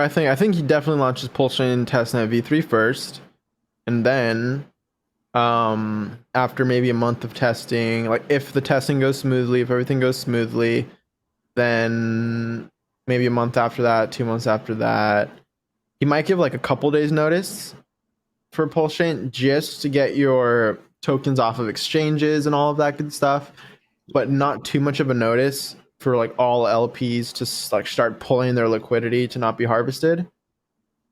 I think he definitely launches PulseChain testnet v3 first, and then after maybe a month of testing, like if the testing goes smoothly, if everything goes smoothly, then maybe a month after that, 2 months after that, he might give like a couple days notice for PulseChain just to get your tokens off of exchanges and all of that good stuff, but not too much of a notice for like all LPs to like start pulling their liquidity to not be harvested,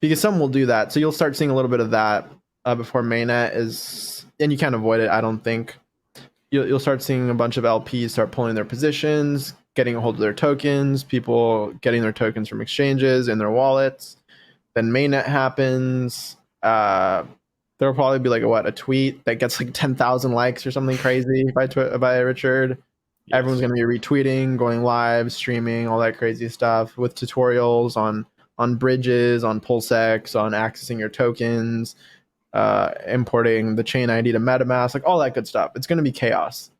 because some will do that. So you'll start seeing a little bit of that before mainnet is, and you can't avoid it. I don't think you'll start seeing a bunch of LPs start pulling their positions, getting a hold of their tokens, people getting their tokens from exchanges in their wallets. Then mainnet happens. There'll probably be like a tweet that gets like 10,000 likes or something crazy by Richard. Yes. Everyone's going to be retweeting, going live, streaming, all that crazy stuff with tutorials on bridges, on PulseX, on accessing your tokens, importing the chain ID to MetaMask, like all that good stuff. It's going to be chaos,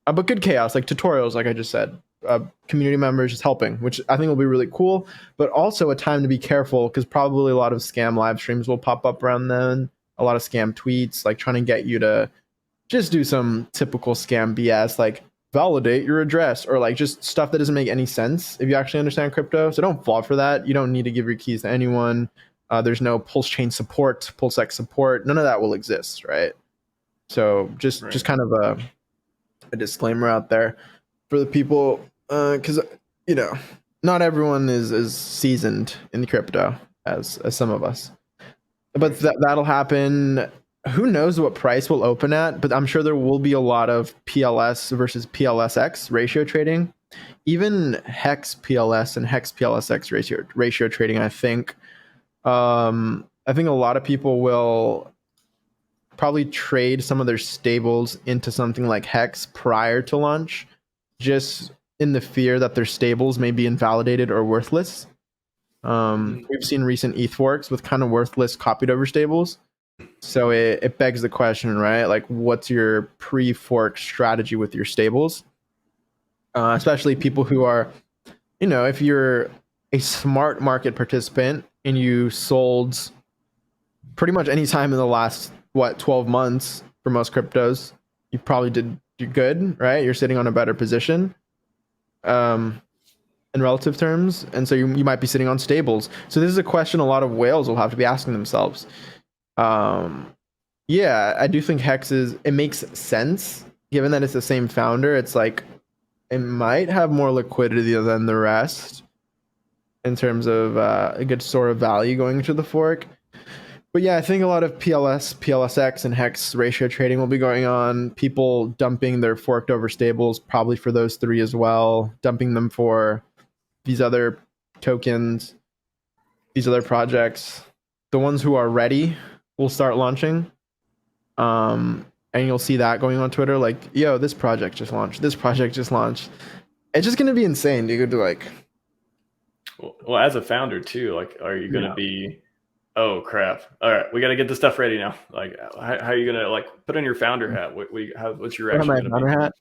but good chaos, like tutorials, like I just said. Community members just helping, which I think will be really cool, but also a time to be careful because probably a lot of scam live streams will pop up around then. A lot of scam tweets, like trying to get you to just do some typical scam BS, like validate your address, or like just stuff that doesn't make any sense if you actually understand crypto. So don't fall for that. You don't need to give your keys to anyone. There's no PulseChain support, PulseX support. None of that will exist, right? So just kind of a disclaimer out there for the people, because not everyone is seasoned in crypto as some of us, but that'll happen. Who knows what price will open at, but I'm sure there will be a lot of PLS versus PLSX ratio trading, even Hex PLS and Hex PLSX ratio trading. I think a lot of people will probably trade some of their stables into something like Hex prior to launch, just in the fear that their stables may be invalidated or worthless. We've seen recent ETH forks with kind of worthless copied over stables. So it begs the question, right? Like, what's your pre-fork strategy with your stables? Especially people who are, if you're a smart market participant and you sold pretty much any time in the last, 12 months for most cryptos, you probably did good, right? You're sitting on a better position in relative terms. And so you might be sitting on stables. So this is a question a lot of whales will have to be asking themselves. Yeah, I do think Hex it makes sense given that it's the same founder. It's like it might have more liquidity than the rest in terms of a good store of value going into the fork. But yeah, I think a lot of PLS, PLSX, and Hex ratio trading will be going on. People dumping their forked over stables, probably for those three as well, dumping them for these other tokens, these other projects. The ones who are ready will start launching. And you'll see that going on Twitter, like, yo, this project just launched. This project just launched. It's just going to be insane, dude. Like, well, as a founder too, like, are you going to be, oh crap, all right, we got to get this stuff ready now? Like, how are you going to, like, put on your founder hat? What's your reaction going to be? Hat?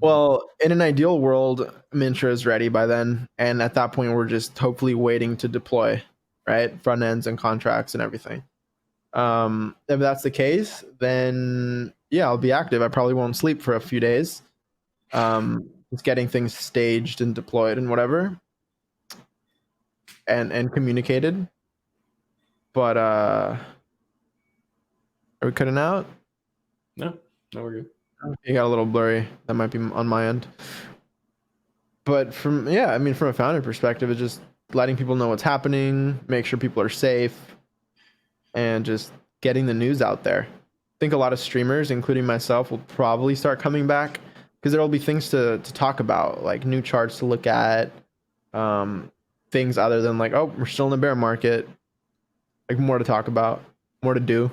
Well, in an ideal world, Mintra is ready by then. And at that point, we're just hopefully waiting to deploy, right? Front ends and contracts and everything. If that's the case, then yeah, I'll be active. I probably won't sleep for a few days. Just getting things staged and deployed and whatever, and communicated. But are we cutting out? No, we're good. You got a little blurry. That might be on my end. But from a founder perspective, it's just letting people know what's happening, make sure people are safe, and just getting the news out there. I think a lot of streamers, including myself, will probably start coming back because there will be things to talk about, like new charts to look at, things other than like, oh, we're still in the bear market, like more to talk about, more to do.